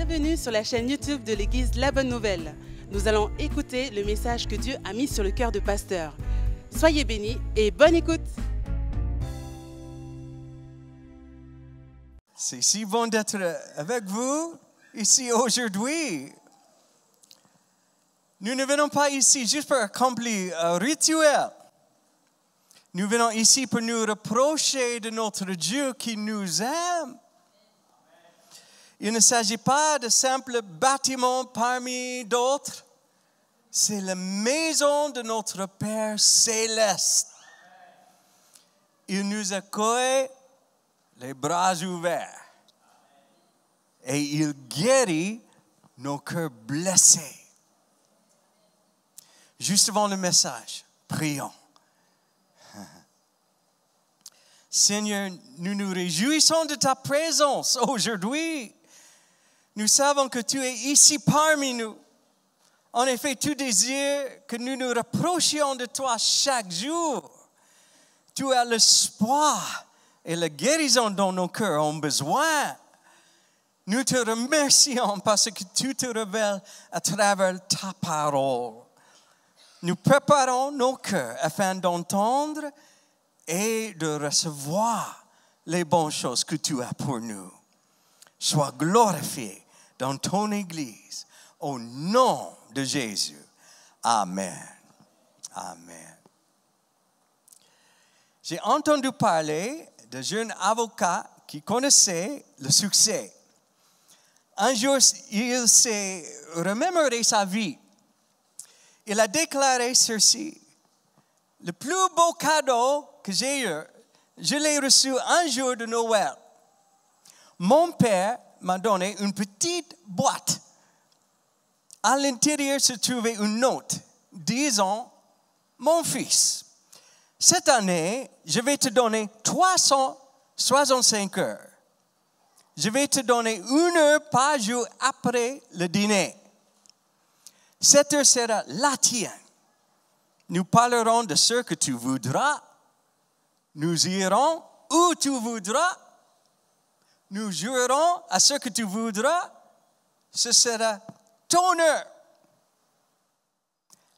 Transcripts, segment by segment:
Bienvenue sur la chaîne YouTube de l'église La Bonne Nouvelle. Nous allons écouter le message que Dieu a mis sur le cœur de Pasteur. Soyez bénis et bonne écoute. C'est si bon d'être avec vous ici aujourd'hui. Nous ne venons pas ici juste pour accomplir un rituel. Nous venons ici pour nous rapprocher de notre Dieu qui nous aime. Il ne s'agit pas de simples bâtiments parmi d'autres. C'est la maison de notre Père céleste. Il nous accueille les bras ouverts. Et il guérit nos cœurs blessés. Juste avant le message, prions. Seigneur, nous nous réjouissons de ta présence aujourd'hui. Nous savons que tu es ici parmi nous. En effet, tu désires que nous nous rapprochions de toi chaque jour. Tu as l'espoir et la guérison dont nos cœurs ont besoin. Nous te remercions parce que tu te révèles à travers ta parole. Nous préparons nos cœurs afin d'entendre et de recevoir les bonnes choses que tu as pour nous. Sois glorifié dans ton Église, au nom de Jésus. Amen. Amen. J'ai entendu parler de jeunes avocats qui connaissaient le succès. Un jour, il s'est remémoré sa vie. Il a déclaré ceci: le plus beau cadeau que j'ai eu, je l'ai reçu un jour de Noël. Mon père m'a donné une petite boîte. À l'intérieur se trouvait une note disant: mon fils, cette année, je vais te donner 365 heures. Je vais te donner 1 heure par jour après le dîner. Cette heure sera la tienne. Nous parlerons de ce que tu voudras. Nous irons où tu voudras. Nous jouerons à ce que tu voudras. Ce sera ton heure.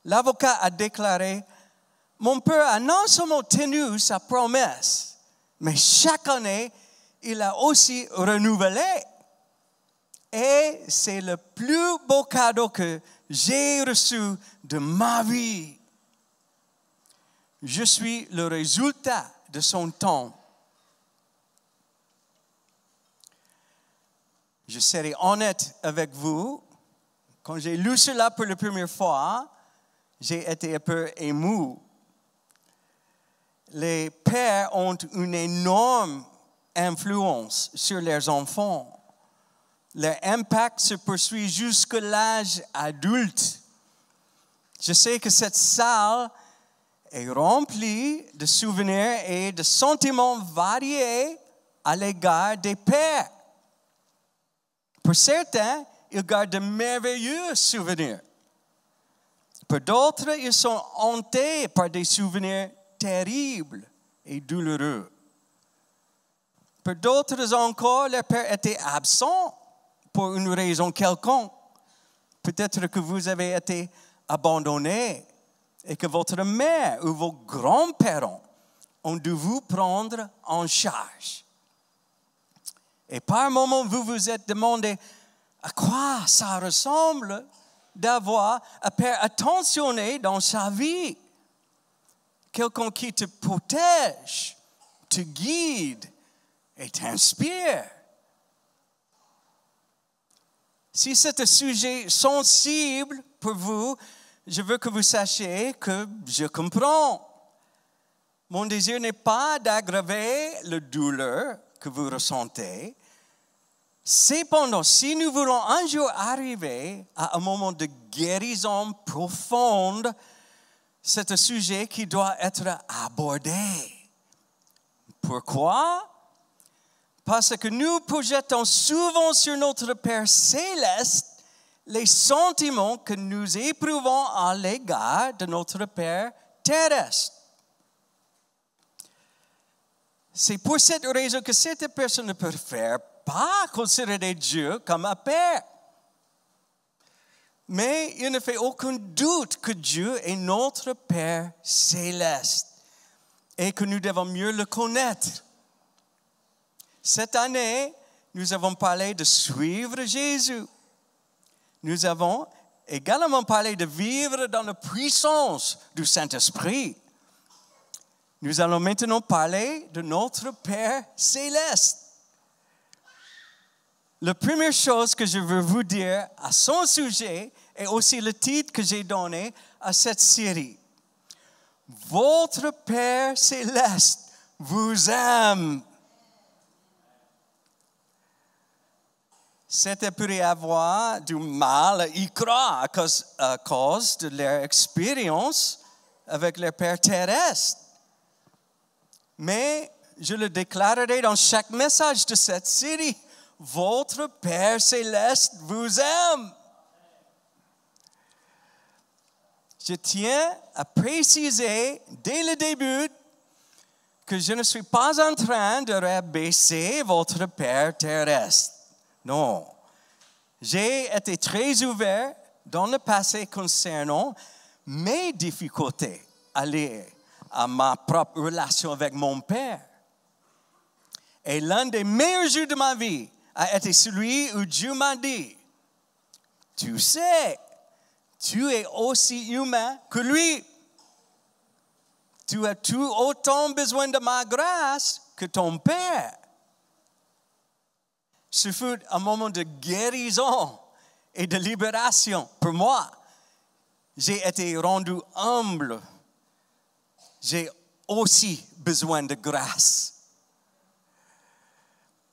L'avocat a déclaré: mon père a non seulement tenu sa promesse, mais chaque année, il a aussi renouvelé. Et c'est le plus beau cadeau que j'ai reçu de ma vie. Je suis le résultat de son temps. Je serai honnête avec vous. Quand j'ai lu cela pour la première fois, j'ai été un peu ému. Les pères ont une énorme influence sur leurs enfants. Leur impact se poursuit jusqu'à l'âge adulte. Je sais que cette salle est remplie de souvenirs et de sentiments variés à l'égard des pères. Pour certains, ils gardent de merveilleux souvenirs. Pour d'autres, ils sont hantés par des souvenirs terribles et douloureux. Pour d'autres encore, leur père était absent pour une raison quelconque. Peut-être que vous avez été abandonné et que votre mère ou vos grands-parents ont dû vous prendre en charge. Et par moment, vous vous êtes demandé à quoi ça ressemble d'avoir un père attentionné dans sa vie. Quelqu'un qui te protège, te guide et t'inspire. Si c'est un sujet sensible pour vous, je veux que vous sachiez que je comprends. Mon désir n'est pas d'aggraver la douleur que vous ressentez. Cependant, si nous voulons un jour arriver à un moment de guérison profonde, c'est un sujet qui doit être abordé. Pourquoi? Parce que nous projetons souvent sur notre Père céleste les sentiments que nous éprouvons à l'égard de notre Père terrestre. C'est pour cette raison que certaines personnes ne préfèrent pas considérer Dieu comme un père. Mais il ne fait aucun doute que Dieu est notre Père céleste et que nous devons mieux le connaître. Cette année, nous avons parlé de suivre Jésus. Nous avons également parlé de vivre dans la puissance du Saint-Esprit. Nous allons maintenant parler de notre Père céleste. La première chose que je veux vous dire à son sujet est aussi le titre que j'ai donné à cette série. Votre Père céleste vous aime. Certains pourraient avoir du mal à y croire à cause de leur expérience avec leur Père terrestre. Mais je le déclarerai dans chaque message de cette série. Votre Père céleste vous aime. Je tiens à préciser dès le début que je ne suis pas en train de rabaisser votre Père terrestre. Non. J'ai été très ouvert dans le passé concernant mes difficultés liées à ma propre relation avec mon Père. Et l'un des meilleurs jours de ma vie a été celui où Dieu m'a dit, tu sais, tu es aussi humain que lui. Tu as tout autant besoin de ma grâce que ton Père. Ce fut un moment de guérison et de libération pour moi. J'ai été rendu humble. J'ai aussi besoin de grâce.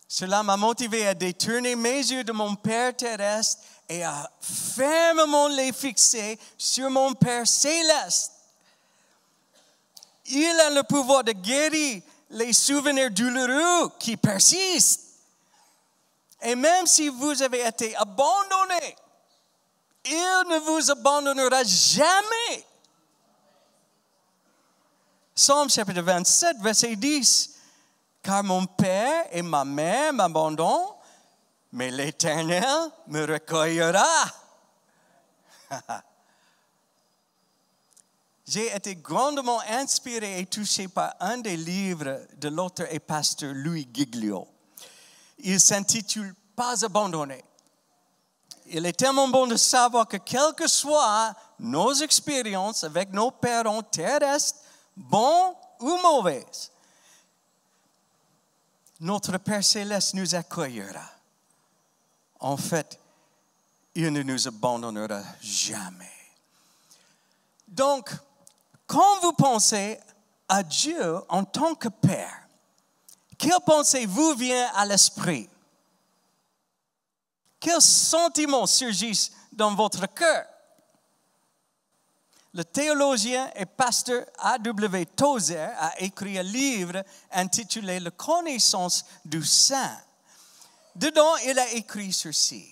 Cela m'a motivé à détourner mes yeux de mon Père terrestre et à fermement les fixer sur mon Père céleste. Il a le pouvoir de guérir les souvenirs douloureux qui persistent. Et même si vous avez été abandonné, il ne vous abandonnera jamais. Psaume chapitre 27, verset 10. Car mon père et ma mère m'abandonnent, mais l'Éternel me recueillera. J'ai été grandement inspiré et touché par un des livres de l'auteur et pasteur Louis Giglio. Il s'intitule « Pas abandonné ». Il est tellement bon de savoir que quelles que soient nos expériences avec nos parents terrestres, bons ou mauvaises, notre Père céleste nous accueillera. En fait, il ne nous abandonnera jamais. Donc, quand vous pensez à Dieu en tant que Père, quelle pensée vous vient à l'esprit? Quels sentiments surgissent dans votre cœur? Le théologien et pasteur A.W. Tozer a écrit un livre intitulé « La connaissance du Saint ». Dedans, il a écrit ceci.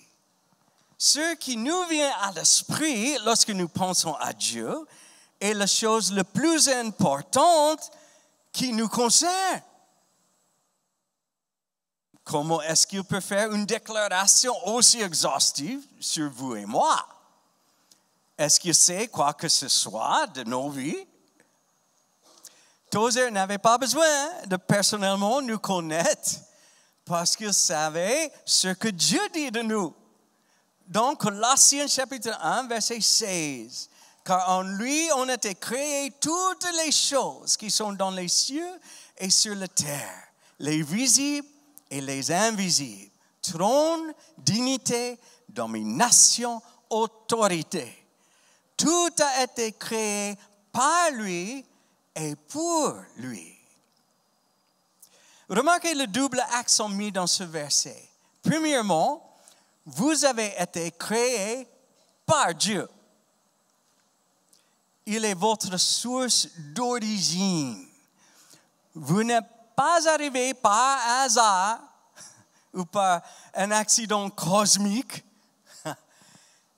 Ce qui nous vient à l'esprit lorsque nous pensons à Dieu est la chose la plus importante qui nous concerne. Comment est-ce qu'il peut faire une déclaration aussi exhaustive sur vous et moi? Est-ce qu'il sait quoi que ce soit de nos vies? Tozer n'avait pas besoin de personnellement nous connaître parce qu'il savait ce que Dieu dit de nous. Dans Colossiens chapitre 1, verset 16. Car en lui ont été créées toutes les choses qui sont dans les cieux et sur la terre, les visibles et les invisibles, trône, dignité, domination, autorité. Tout a été créé par lui et pour lui. Remarquez le double accent mis dans ce verset. Premièrement, vous avez été créés par Dieu. Il est votre source d'origine. Vous n'êtes pas arrivé par hasard ou par un accident cosmique.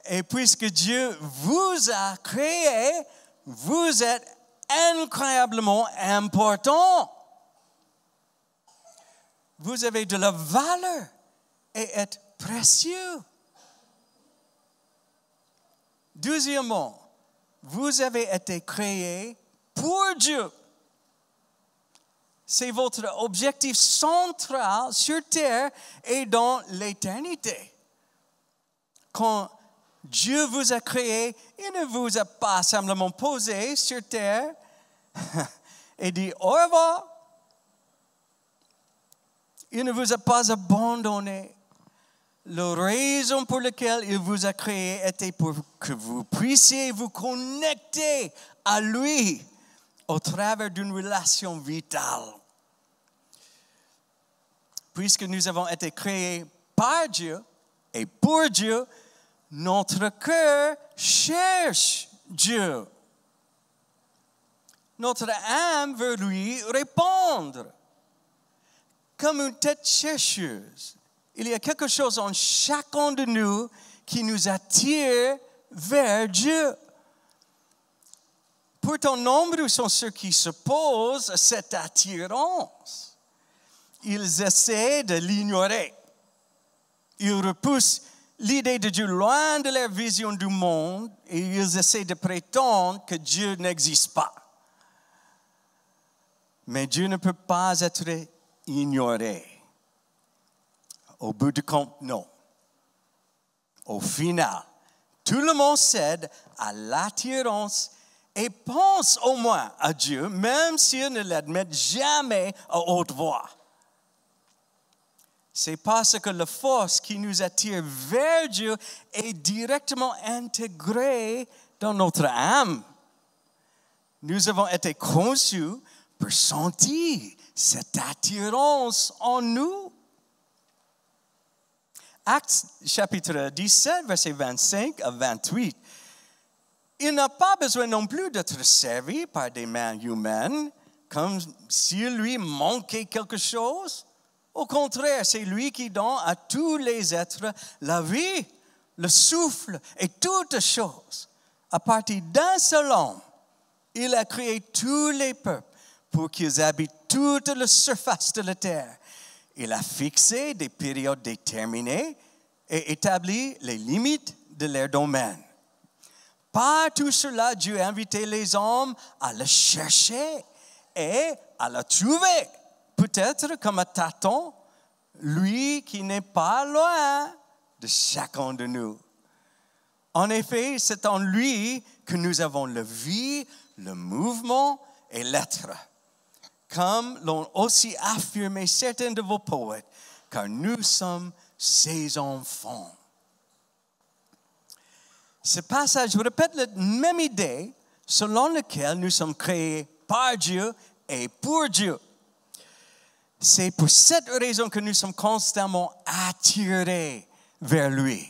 Et puisque Dieu vous a créé, vous êtes incroyablement important. Vous avez de la valeur et êtes précieux. Deuxièmement, vous avez été créés pour Dieu. C'est votre objectif central sur terre et dans l'éternité. Quand Dieu vous a créé, il ne vous a pas simplement posé sur terre et dit au revoir. Il ne vous a pas abandonné. La raison pour laquelle il vous a créé était pour que vous puissiez vous connecter à lui au travers d'une relation vitale. Puisque nous avons été créés par Dieu et pour Dieu, notre cœur cherche Dieu. Notre âme veut lui répondre. Comme une tête chercheuse, il y a quelque chose en chacun de nous qui nous attire vers Dieu. Pourtant, nombreux sont ceux qui s'opposent à cette attirance. Ils essaient de l'ignorer. Ils repoussent l'idée de Dieu loin de leur vision du monde et ils essaient de prétendre que Dieu n'existe pas. Mais Dieu ne peut pas être ignoré. Au bout du compte, non. Au final, tout le monde cède à l'attirance et pense au moins à Dieu, même s'ils ne l'admettent jamais à haute voix. C'est parce que la force qui nous attire vers Dieu est directement intégrée dans notre âme. Nous avons été conçus pour sentir cette attirance en nous. Actes chapitre 17, versets 25 à 28. Il n'a pas besoin non plus d'être servi par des mains humaines, comme s'il lui manquait quelque chose. Au contraire, c'est lui qui donne à tous les êtres la vie, le souffle et toutes choses. À partir d'un seul homme, il a créé tous les peuples pour qu'ils habitent toute la surface de la terre. Il a fixé des périodes déterminées et établi les limites de leur domaine. Par tout cela, Dieu a invité les hommes à le chercher et à le trouver. Peut-être comme un tâton, lui qui n'est pas loin de chacun de nous. En effet, c'est en lui que nous avons la vie, le mouvement et l'être. Comme l'ont aussi affirmé certains de vos poètes, car nous sommes ses enfants. Ce passage répète la même idée selon laquelle nous sommes créés par Dieu et pour Dieu. C'est pour cette raison que nous sommes constamment attirés vers lui.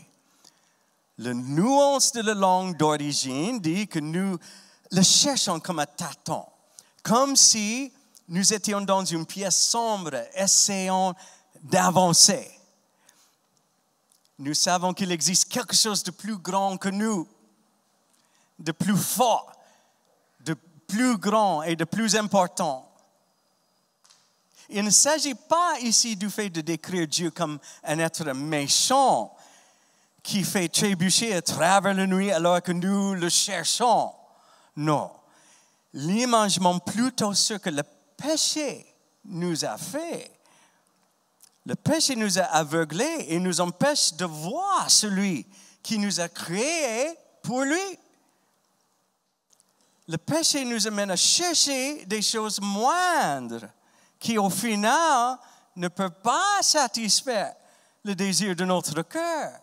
La nuance de la langue d'origine dit que nous le cherchons comme un tâton, comme si nous étions dans une pièce sombre, essayant d'avancer. Nous savons qu'il existe quelque chose de plus grand que nous, de plus fort, de plus grand et de plus important. Il ne s'agit pas ici du fait de décrire Dieu comme un être méchant qui fait trébucher à travers la nuit alors que nous le cherchons. Non. L'image montre plutôt ce que le péché nous a fait. Le péché nous a aveuglés et nous empêche de voir celui qui nous a créés pour lui. Le péché nous amène à chercher des choses moindres qui, au final, ne peuvent pas satisfaire le désir de notre cœur.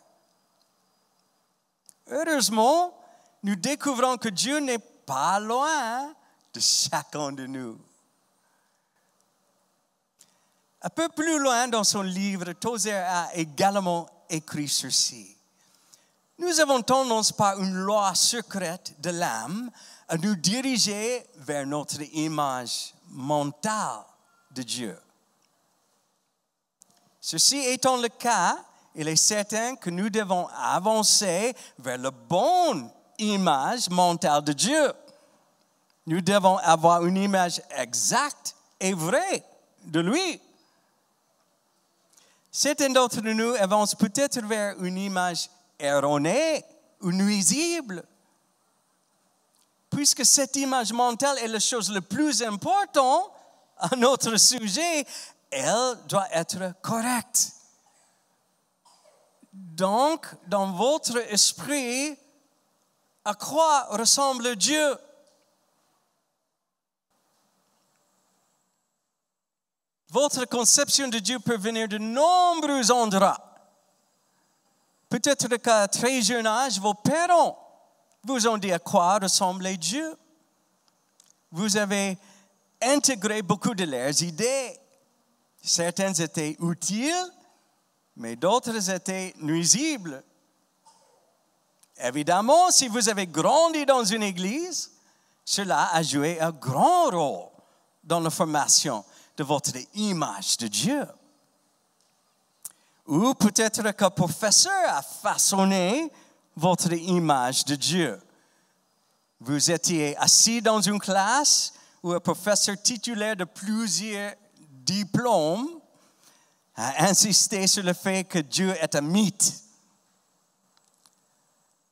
Heureusement, nous découvrons que Dieu n'est pas loin de chacun de nous. Un peu plus loin dans son livre, Tozer a également écrit ceci. Nous avons tendance par une loi secrète de l'âme à nous diriger vers notre image mentale de Dieu. Ceci étant le cas, il est certain que nous devons avancer vers la bonne image mentale de Dieu. Nous devons avoir une image exacte et vraie de lui. Certains d'entre nous avancent peut-être vers une image erronée ou nuisible puisque cette image mentale est la chose la plus importante à notre sujet, elle doit être correcte. Donc, dans votre esprit, à quoi ressemble Dieu? Votre conception de Dieu peut venir de nombreux endroits. Peut-être qu'à très jeune âge, vos parents vous ont dit à quoi ressemblait Dieu. Vous avez intégré beaucoup de leurs idées. Certaines étaient utiles, mais d'autres étaient nuisibles. Évidemment, si vous avez grandi dans une église, cela a joué un grand rôle dans la formation de votre image de Dieu. Ou peut-être qu'un professeur a façonné votre image de Dieu. Vous étiez assis dans une classe où un professeur titulaire de plusieurs diplômes a insisté sur le fait que Dieu est un mythe.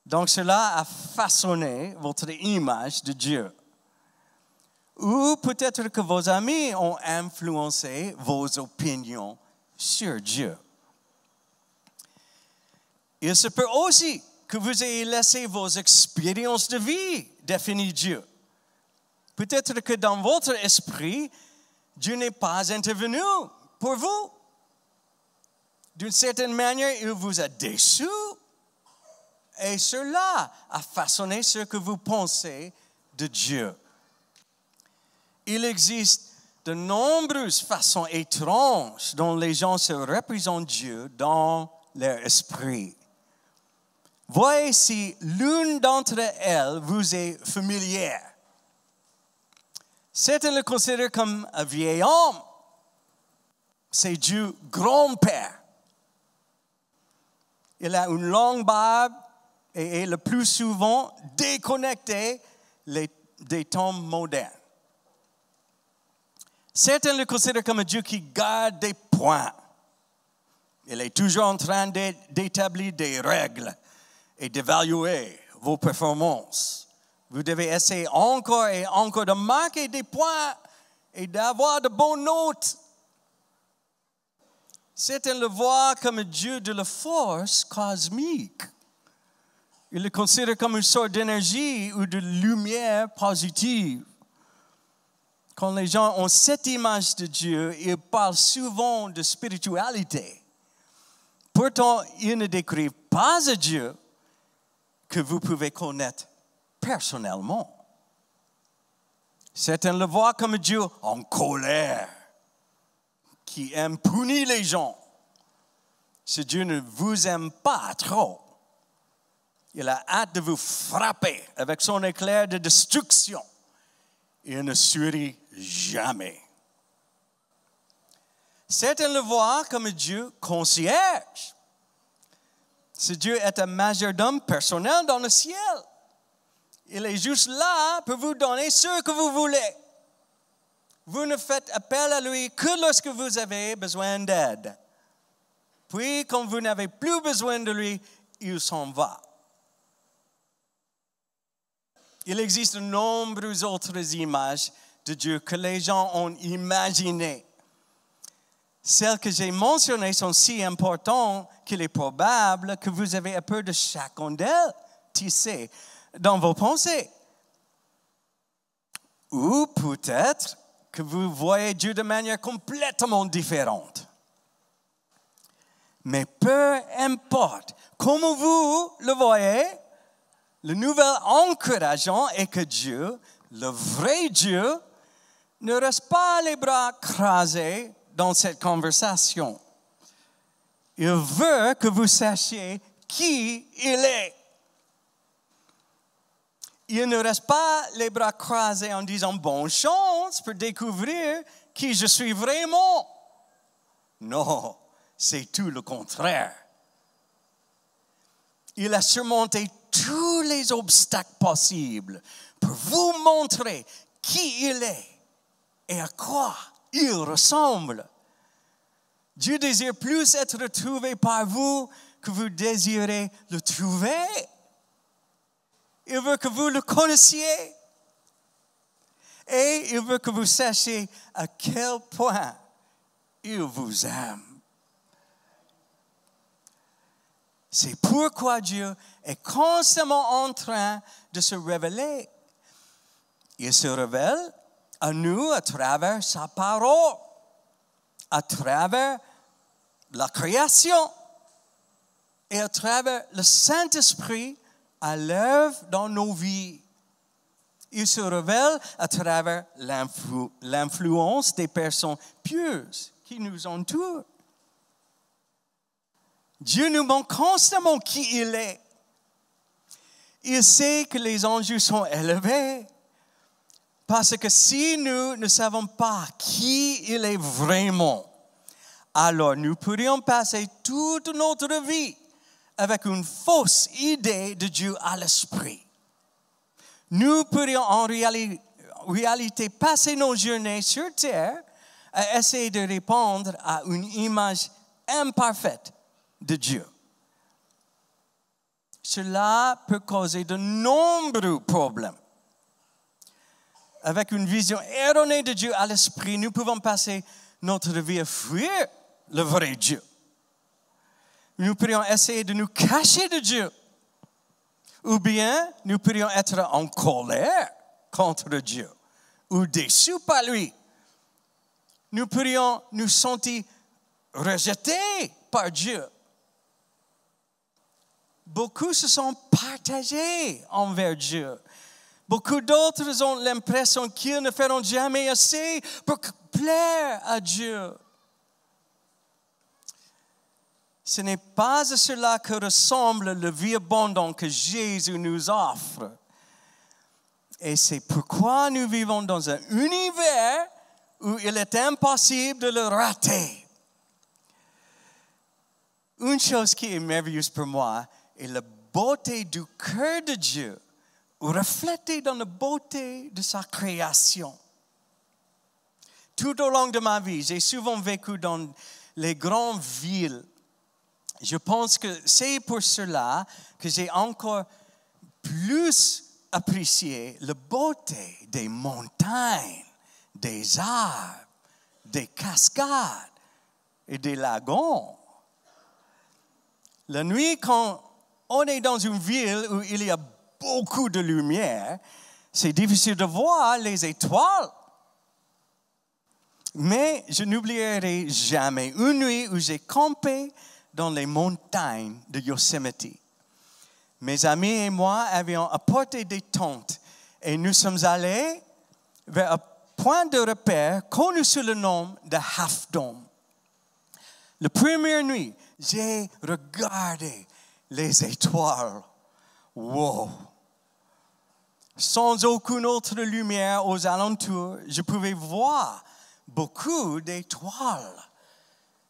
Donc cela a façonné votre image de Dieu. Ou peut-être que vos amis ont influencé vos opinions sur Dieu. Il se peut aussi que vous ayez laissé vos expériences de vie définir Dieu. Peut-être que dans votre esprit, Dieu n'est pas intervenu pour vous. D'une certaine manière, il vous a déçu. Et cela a façonné ce que vous pensez de Dieu. Il existe de nombreuses façons étranges dont les gens se représentent Dieu dans leur esprit. Voyez si l'une d'entre elles vous est familière. Certains le considèrent comme un vieil homme. C'est Dieu grand-père. Il a une longue barbe et est le plus souvent déconnecté des temps modernes. Certains le considèrent comme un Dieu qui garde des points. Il est toujours en train d'établir des règles et d'évaluer vos performances. Vous devez essayer encore et encore de marquer des points et d'avoir de bonnes notes. Certains le voient comme un Dieu de la force cosmique. Ils le considèrent comme une sorte d'énergie ou de lumière positive. Quand les gens ont cette image de Dieu, ils parlent souvent de spiritualité. Pourtant, ils ne décrivent pas un Dieu que vous pouvez connaître personnellement. Certains le voient comme un Dieu en colère, qui aime punir les gens. Ce Dieu ne vous aime pas trop. Il a hâte de vous frapper avec son éclair de destruction. Il ne sourit jamais. Certains le voient comme un Dieu concierge. Ce Dieu est un majordome personnel dans le ciel. Il est juste là pour vous donner ce que vous voulez. Vous ne faites appel à lui que lorsque vous avez besoin d'aide. Puis, quand vous n'avez plus besoin de lui, il s'en va. Il existe de nombreuses autres images de Dieu que les gens ont imaginées. Celles que j'ai mentionnées sont si importantes qu'il est probable que vous avez un peu de chacune d'elles tissées dans vos pensées. Ou peut-être que vous voyez Dieu de manière complètement différente. Mais peu importe comment vous le voyez, le nouvel encourageant est que Dieu, le vrai Dieu, ne reste pas les bras croisés dans cette conversation. Il veut que vous sachiez qui il est. Il ne reste pas les bras croisés en disant bonne chance pour découvrir qui je suis vraiment. Non, c'est tout le contraire. Il a surmonté tous les obstacles possibles pour vous montrer qui il est et à quoi il ressemble. Dieu désire plus être trouvé par vous que vous désirez le trouver. Il veut que vous le connaissiez Et il veut que vous sachiez à quel point il vous aime. C'est pourquoi Dieu est constamment en train de se révéler. Il se révèle à nous à travers sa parole, à travers la création et à travers le Saint-Esprit à l'œuvre dans nos vies. Il se révèle à travers l'influence des personnes pieuses qui nous entourent. Dieu nous montre constamment qui il est. Il sait que les enjeux sont élevés. Parce que si nous ne savons pas qui il est vraiment, alors nous pourrions passer toute notre vie avec une fausse idée de Dieu à l'esprit. Nous pourrions en réalité passer nos journées sur terre à essayer de répondre à une image imparfaite de Dieu. Cela peut causer de nombreux problèmes. Avec une vision erronée de Dieu à l'esprit, nous pouvons passer notre vie à fuir le vrai Dieu. Nous pourrions essayer de nous cacher de Dieu. Ou bien, nous pourrions être en colère contre Dieu ou déçus par lui. Nous pourrions nous sentir rejetés par Dieu. Beaucoup se sont partagés envers Dieu. Beaucoup d'autres ont l'impression qu'ils ne feront jamais assez pour plaire à Dieu. Ce n'est pas à cela que ressemble la vie abondante que Jésus nous offre. Et c'est pourquoi nous vivons dans un univers où il est impossible de le rater. Une chose qui est merveilleuse pour moi est la beauté du cœur de Dieu, reflétée dans la beauté de sa création. Tout au long de ma vie, j'ai souvent vécu dans les grandes villes. Je pense que c'est pour cela que j'ai encore plus apprécié la beauté des montagnes, des arbres, des cascades et des lagons. La nuit, quand on est dans une ville où il y a beaucoup de lumière, c'est difficile de voir les étoiles. Mais je n'oublierai jamais une nuit où j'ai campé dans les montagnes de Yosemite. Mes amis et moi avions apporté des tentes et nous sommes allés vers un point de repère connu sous le nom de Half Dome. La première nuit, j'ai regardé les étoiles. Wow! Sans aucune autre lumière aux alentours, je pouvais voir beaucoup d'étoiles.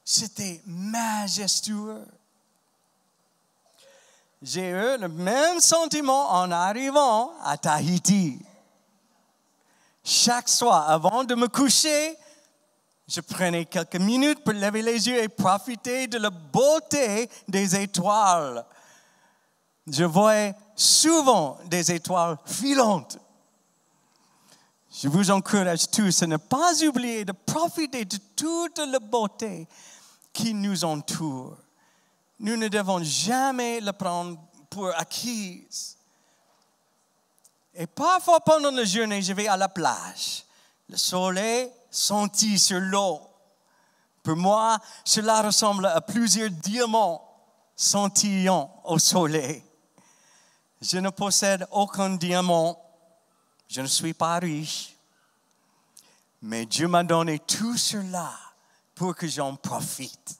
C'était majestueux. J'ai eu le même sentiment en arrivant à Tahiti. Chaque soir, avant de me coucher, je prenais quelques minutes pour lever les yeux et profiter de la beauté des étoiles. Je voyais souvent des étoiles filantes. Je vous encourage tous à ne pas oublier de profiter de toute la beauté qui nous entoure. Nous ne devons jamais le prendre pour acquis. Et parfois, pendant la journée, je vais à la plage. Le soleil scintille sur l'eau. Pour moi, cela ressemble à plusieurs diamants scintillant au soleil. Je ne possède aucun diamant. Je ne suis pas riche. Mais Dieu m'a donné tout cela pour que j'en profite.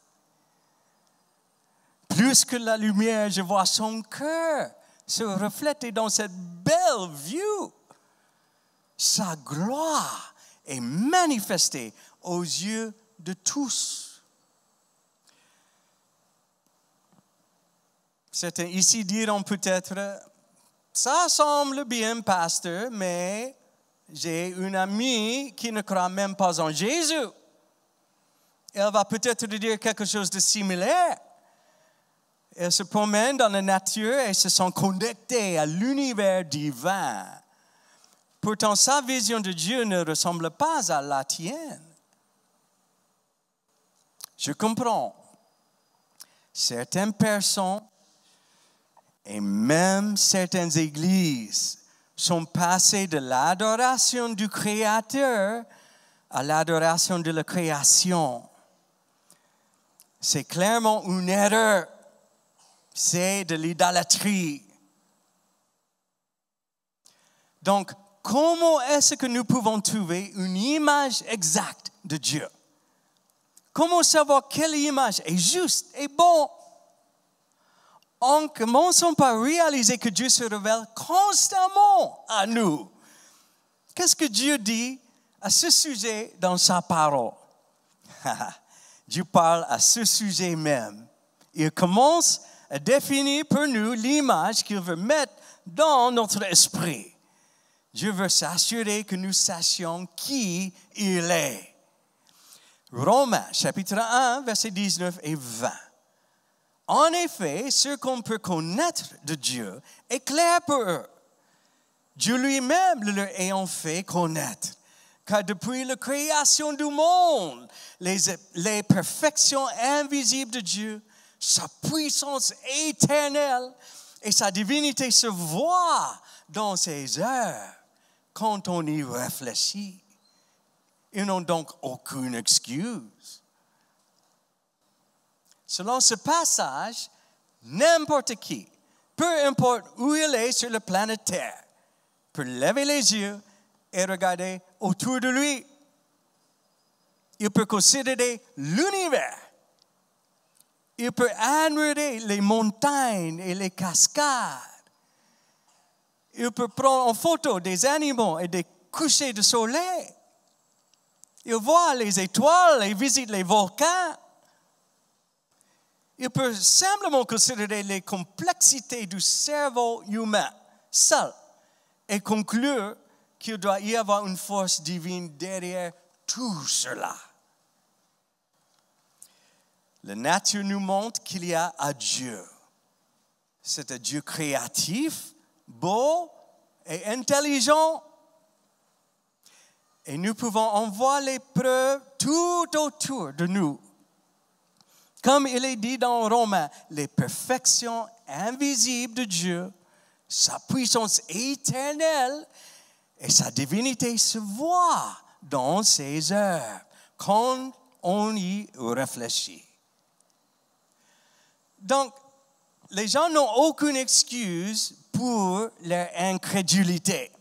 Plus que la lumière, je vois son cœur se refléter dans cette belle vue. Sa gloire est manifestée aux yeux de tous. Certains ici diront peut-être, ça semble bien, pasteur, mais j'ai une amie qui ne croit même pas en Jésus. Elle va peut-être dire quelque chose de similaire. Elle se promène dans la nature et se sent connectée à l'univers divin. Pourtant, sa vision de Dieu ne ressemble pas à la tienne. Je comprends. Certaines personnes et même certaines églises sont passées de l'adoration du Créateur à l'adoration de la création. C'est clairement une erreur. C'est de l'idolâtrie. Donc, comment est-ce que nous pouvons trouver une image exacte de Dieu? Comment savoir quelle image est juste et bonne? En commençant par réaliser que Dieu se révèle constamment à nous. Qu'est-ce que Dieu dit à ce sujet dans sa parole? Dieu parle à ce sujet même. Il commence à définir pour nous l'image qu'il veut mettre dans notre esprit. Dieu veut s'assurer que nous sachions qui il est. Romains, chapitre 1, versets 19 et 20. En effet, ce qu'on peut connaître de Dieu est clair pour eux. Dieu lui-même le leur ayant fait connaître. Car depuis la création du monde, les perfections invisibles de Dieu, sa puissance éternelle et sa divinité se voient dans ses œuvres quand on y réfléchit. Ils n'ont donc aucune excuse. Selon ce passage, n'importe qui, peu importe où il est sur la planète Terre, peut lever les yeux et regarder autour de lui. Il peut considérer l'univers. Il peut admirer les montagnes et les cascades. Il peut prendre en photo des animaux et des couchers de soleil. Il voit les étoiles et visite les volcans. Il peut simplement considérer les complexités du cerveau humain seul et conclure qu'il doit y avoir une force divine derrière tout cela. La nature nous montre qu'il y a un Dieu. C'est un Dieu créatif, beau et intelligent. Et nous pouvons en voir les preuves tout autour de nous. Comme il est dit dans Romains, les perfections invisibles de Dieu, sa puissance éternelle et sa divinité se voient dans ses œuvres quand on y réfléchit. Donc, les gens n'ont aucune excuse pour leur incrédulité.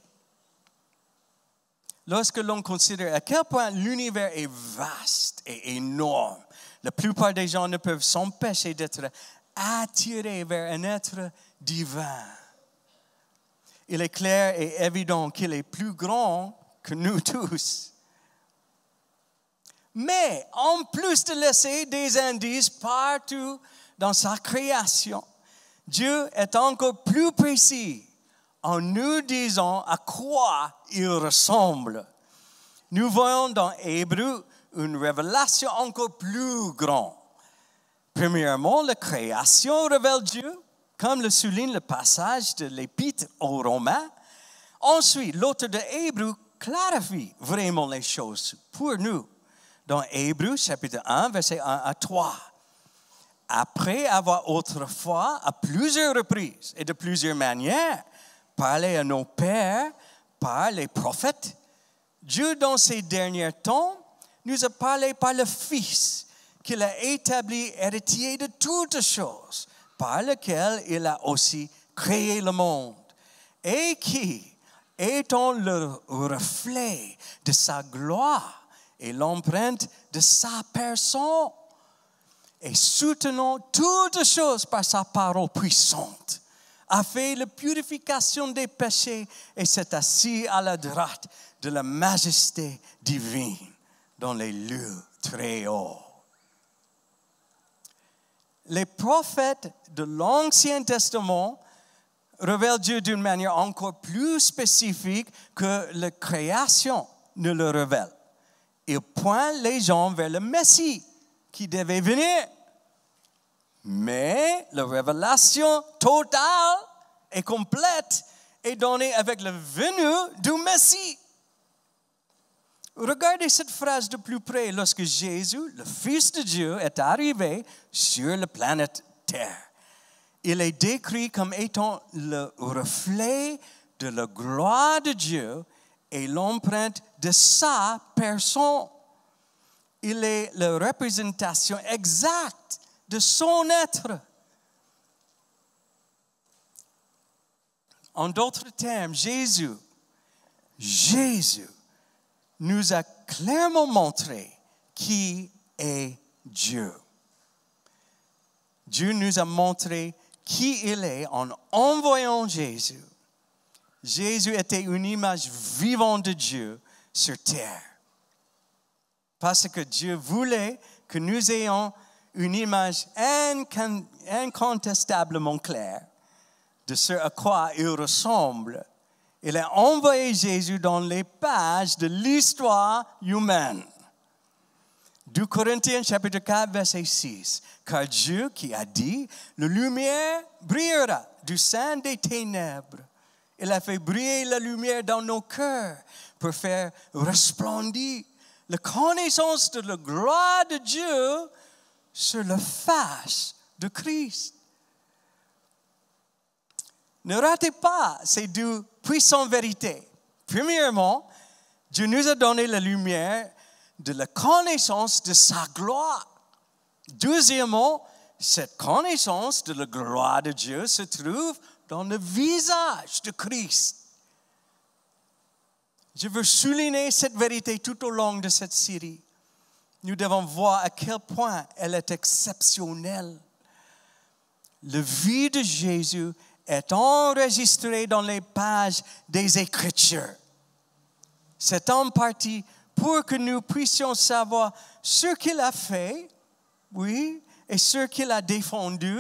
Lorsque l'on considère à quel point l'univers est vaste et énorme, la plupart des gens ne peuvent s'empêcher d'être attirés vers un être divin. Il est clair et évident qu'il est plus grand que nous tous. Mais en plus de laisser des indices partout dans sa création, Dieu est encore plus précis en nous disant à quoi il ressemble. Nous voyons dans Hébreux une révélation encore plus grande. Premièrement, la création révèle Dieu, comme le souligne le passage de l'Épître aux Romains. Ensuite, l'auteur de Hébreux clarifie vraiment les choses pour nous. Dans Hébreux, chapitre 1, versets 1 à 3. Après avoir autrefois, à plusieurs reprises et de plusieurs manières, parlé à nos pères par les prophètes, Dieu, dans ces derniers temps, nous a parlé par le Fils, qu'il a établi héritier de toutes choses, par lequel il a aussi créé le monde, et qui, étant le reflet de sa gloire et l'empreinte de sa personne, et soutenant toutes choses par sa parole puissante, a fait la purification des péchés et s'est assis à la droite de la majesté divine dans les lieux très hauts. Les prophètes de l'Ancien Testament révèlent Dieu d'une manière encore plus spécifique que la création ne le révèle. Ils pointent les gens vers le Messie qui devait venir. Mais la révélation totale et complète est donné avec la venue du Messie. Regardez cette phrase de plus près. Lorsque Jésus, le Fils de Dieu, est arrivé sur la planète Terre, il est décrit comme étant le reflet de la gloire de Dieu et l'empreinte de sa personne. Il est la représentation exacte de son être. En d'autres termes, Jésus nous a clairement montré qui est Dieu. Dieu nous a montré qui il est en envoyant Jésus. Jésus était une image vivante de Dieu sur terre. Parce que Dieu voulait que nous ayons une image incontestablement claire de ce à quoi il ressemble. Il a envoyé Jésus dans les pages de l'histoire humaine. 2 Corinthiens chapitre 4, verset 6. Car Dieu qui a dit, la lumière brillera du sein des ténèbres. Il a fait briller la lumière dans nos cœurs pour faire resplendir la connaissance de la gloire de Dieu sur la face de Christ. Ne ratez pas ces deux puissantes vérités. Premièrement, Dieu nous a donné la lumière de la connaissance de sa gloire. Deuxièmement, cette connaissance de la gloire de Dieu se trouve dans le visage de Christ. Je veux souligner cette vérité tout au long de cette série. Nous devons voir à quel point elle est exceptionnelle. La vie de Jésus est enregistrée dans les pages des Écritures. C'est en partie pour que nous puissions savoir ce qu'il a fait, oui, et ce qu'il a défendu.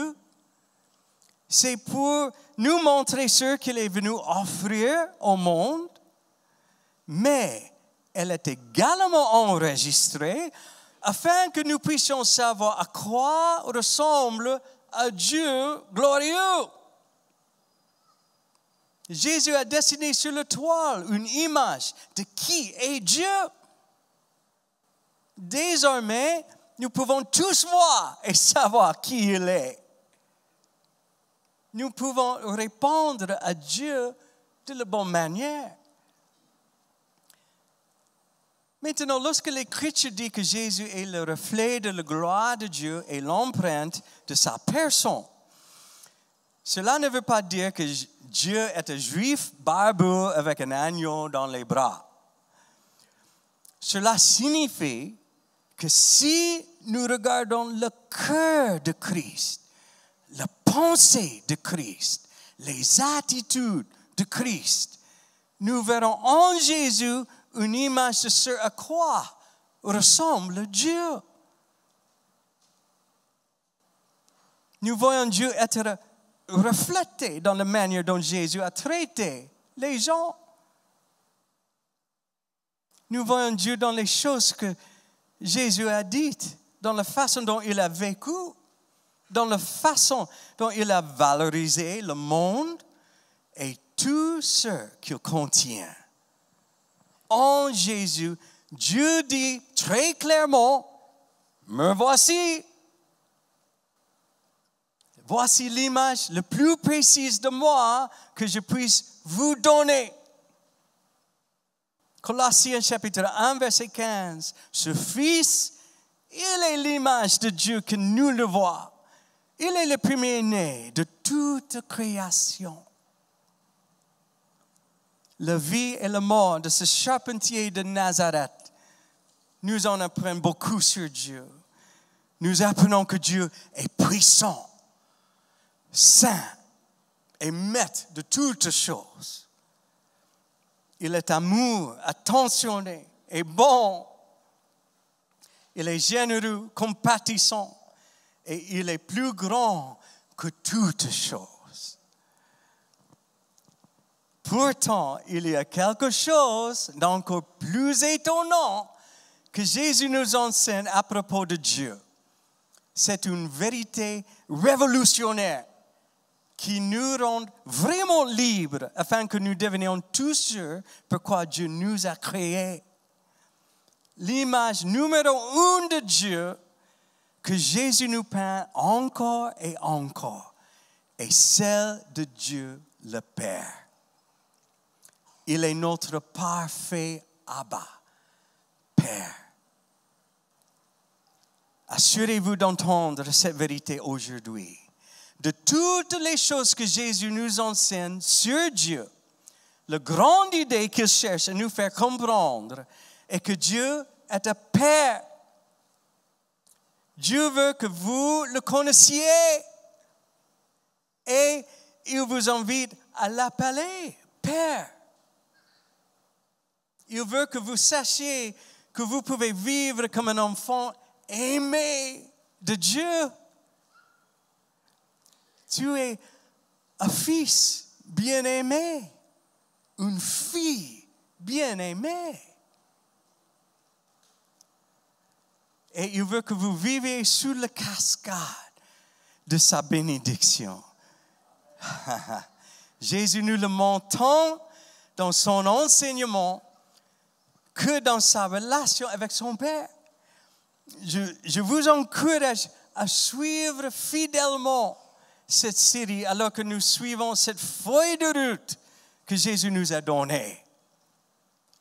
C'est pour nous montrer ce qu'il est venu offrir au monde, mais elle est également enregistrée afin que nous puissions savoir à quoi ressemble un Dieu glorieux. Jésus a dessiné sur le toile une image de qui est Dieu. Désormais, nous pouvons tous voir et savoir qui il est. Nous pouvons répondre à Dieu de la bonne manière. Maintenant, lorsque l'Écriture dit que Jésus est le reflet de la gloire de Dieu et l'empreinte de sa personne, cela ne veut pas dire que Dieu est un juif barbu avec un agneau dans les bras. Cela signifie que si nous regardons le cœur de Christ, la pensée de Christ, les attitudes de Christ, nous verrons en Jésus une image de ce à quoi ressemble Dieu. Nous voyons Dieu être reflété dans la manière dont Jésus a traité les gens. Nous voyons Dieu dans les choses que Jésus a dites, dans la façon dont il a vécu, dans la façon dont il a valorisé le monde et tout ce qu'il contient. En Jésus, Dieu dit très clairement, me voici. Voici l'image la plus précise de moi que je puisse vous donner. Colossiens chapitre 1, verset 15. Ce Fils, il est l'image de Dieu que nous le voyons. Il est le premier-né de toute création. La vie et la mort de ce charpentier de Nazareth nous en apprennent beaucoup sur Dieu. Nous apprenons que Dieu est puissant, saint et maître de toutes choses. Il est amour, attentionné et bon. Il est généreux, compatissant et il est plus grand que toutes choses. Pourtant, il y a quelque chose d'encore plus étonnant que Jésus nous enseigne à propos de Dieu. C'est une vérité révolutionnaire qui nous rend vraiment libres afin que nous devenions tous ceux pourquoi Dieu nous a créés. L'image numéro 1 de Dieu que Jésus nous peint encore et encore est celle de Dieu le Père. Il est notre parfait Abba, Père. Assurez-vous d'entendre cette vérité aujourd'hui. De toutes les choses que Jésus nous enseigne sur Dieu, la grande idée qu'il cherche à nous faire comprendre est que Dieu est un Père. Dieu veut que vous le connaissiez et il vous invite à l'appeler Père. Il veut que vous sachiez que vous pouvez vivre comme un enfant aimé de Dieu. Tu es un fils bien-aimé, une fille bien-aimée. Et il veut que vous viviez sous la cascade de sa bénédiction. Jésus nous le montre tant dans son enseignement que dans sa relation avec son Père. Je vous encourage à suivre fidèlement cette série alors que nous suivons cette feuille de route que Jésus nous a donnée.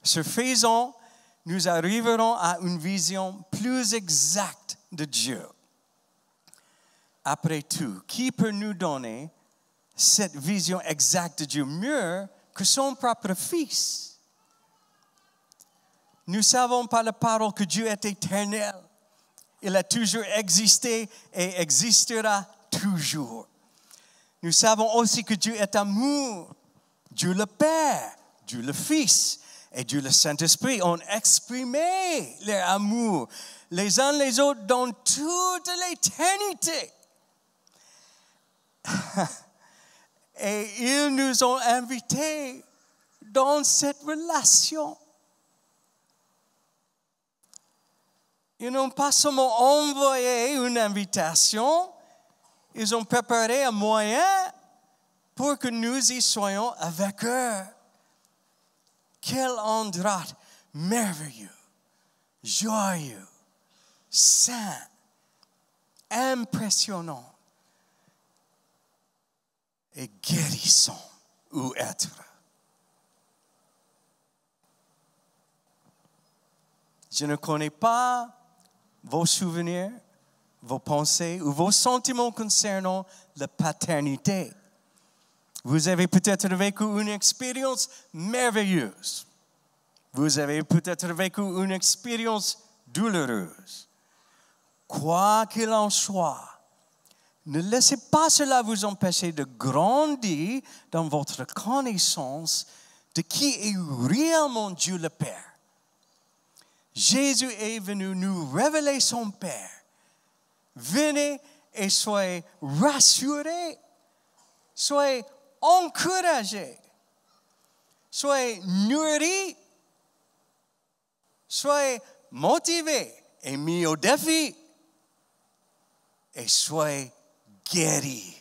Ce faisant, nous arriverons à une vision plus exacte de Dieu. Après tout, qui peut nous donner cette vision exacte de Dieu mieux que son propre Fils? Nous savons par la parole que Dieu est éternel. Il a toujours existé et existera toujours. Nous savons aussi que Dieu est amour. Dieu le Père, Dieu le Fils et Dieu le Saint-Esprit ont exprimé leur amour les uns les autres dans toute l'éternité. Et ils nous ont invités dans cette relation. Ils n'ont pas seulement envoyé une invitation, ils ont préparé un moyen pour que nous y soyons avec eux. Quel endroit merveilleux, joyeux, saint, impressionnant et guérissant où être. Je ne connais pas vos souvenirs, vos pensées ou vos sentiments concernant la paternité. Vous avez peut-être vécu une expérience merveilleuse. Vous avez peut-être vécu une expérience douloureuse. Quoi qu'il en soit, ne laissez pas cela vous empêcher de grandir dans votre connaissance de qui est réellement Dieu le Père. Jésus est venu nous révéler son Père. Venez et soyez rassurés, soyez encouragés, soyez nourris, soyez motivés et mis au défi et soyez guéris.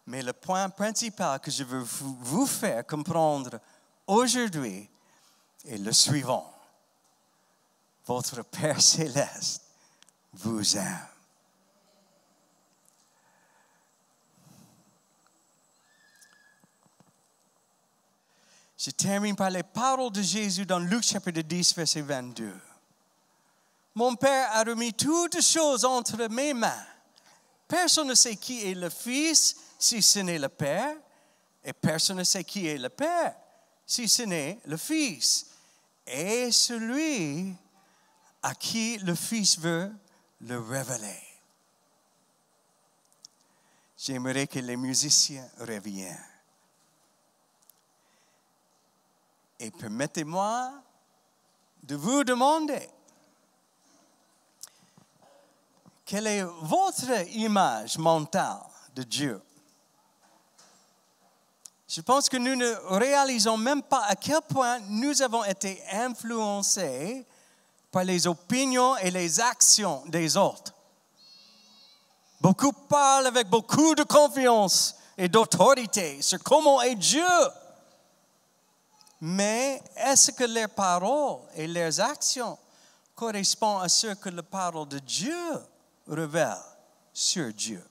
Mais le point principal que je veux vous faire comprendre aujourd'hui est le suivant. Votre Père céleste vous aime. Je termine par les paroles de Jésus dans Luc chapitre 10, verset 22. Mon Père a remis toutes choses entre mes mains. Personne ne sait qui est le Fils si ce n'est le Père, et personne ne sait qui est le Père si ce n'est le Fils, et celui à qui le Fils veut le révéler. J'aimerais que les musiciens reviennent. Et permettez-moi de vous demander, quelle est votre image mentale de Dieu? Je pense que nous ne réalisons même pas à quel point nous avons été influencés par les opinions et les actions des autres. Beaucoup parlent avec beaucoup de confiance et d'autorité sur comment est Dieu. Mais est-ce que leurs paroles et leurs actions correspondent à ce que la parole de Dieu révèle sur Dieu?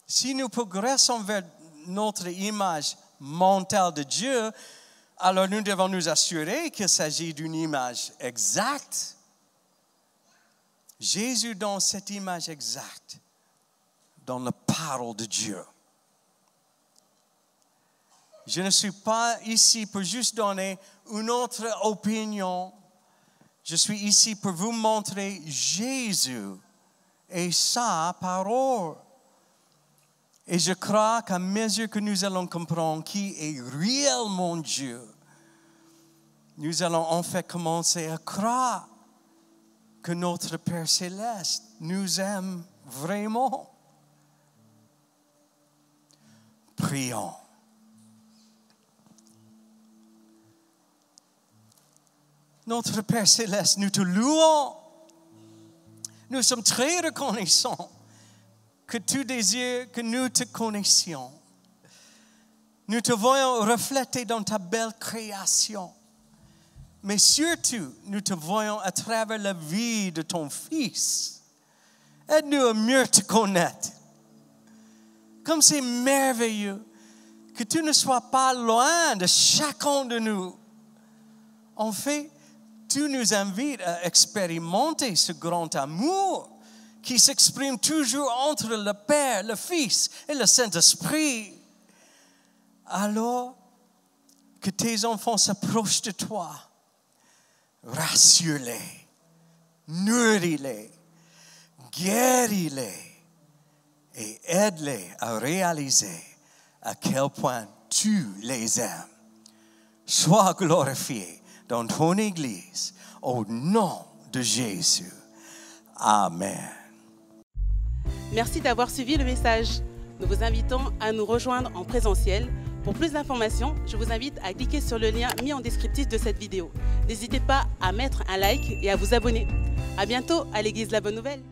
Si nous progressons vers notre image mentale de Dieu, alors nous devons nous assurer qu'il s'agit d'une image exacte. Jésus donne cette image exacte dans la parole de Dieu. Je ne suis pas ici pour juste donner une autre opinion. Je suis ici pour vous montrer Jésus et sa parole. Et je crois qu'à mesure que nous allons comprendre qui est réellement Dieu, nous allons en fait commencer à croire que notre Père Céleste nous aime vraiment. Prions. Notre Père Céleste, nous te louons. Nous sommes très reconnaissants que tu désires que nous te connaissions. Nous te voyons refléter dans ta belle création. Mais surtout, nous te voyons à travers la vie de ton Fils. Aide-nous à mieux te connaître. Comme c'est merveilleux que tu ne sois pas loin de chacun de nous. En fait, tu nous invites à expérimenter ce grand amour qui s'exprime toujours entre le Père, le Fils et le Saint-Esprit. Alors que tes enfants s'approchent de toi, rassure-les, nourris-les, guéris-les et aide-les à réaliser à quel point tu les aimes. Sois glorifié dans ton Église au nom de Jésus. Amen. Merci d'avoir suivi le message. Nous vous invitons à nous rejoindre en présentiel. Pour plus d'informations, je vous invite à cliquer sur le lien mis en descriptif de cette vidéo. N'hésitez pas à mettre un like et à vous abonner. À bientôt à l'Église La Bonne Nouvelle.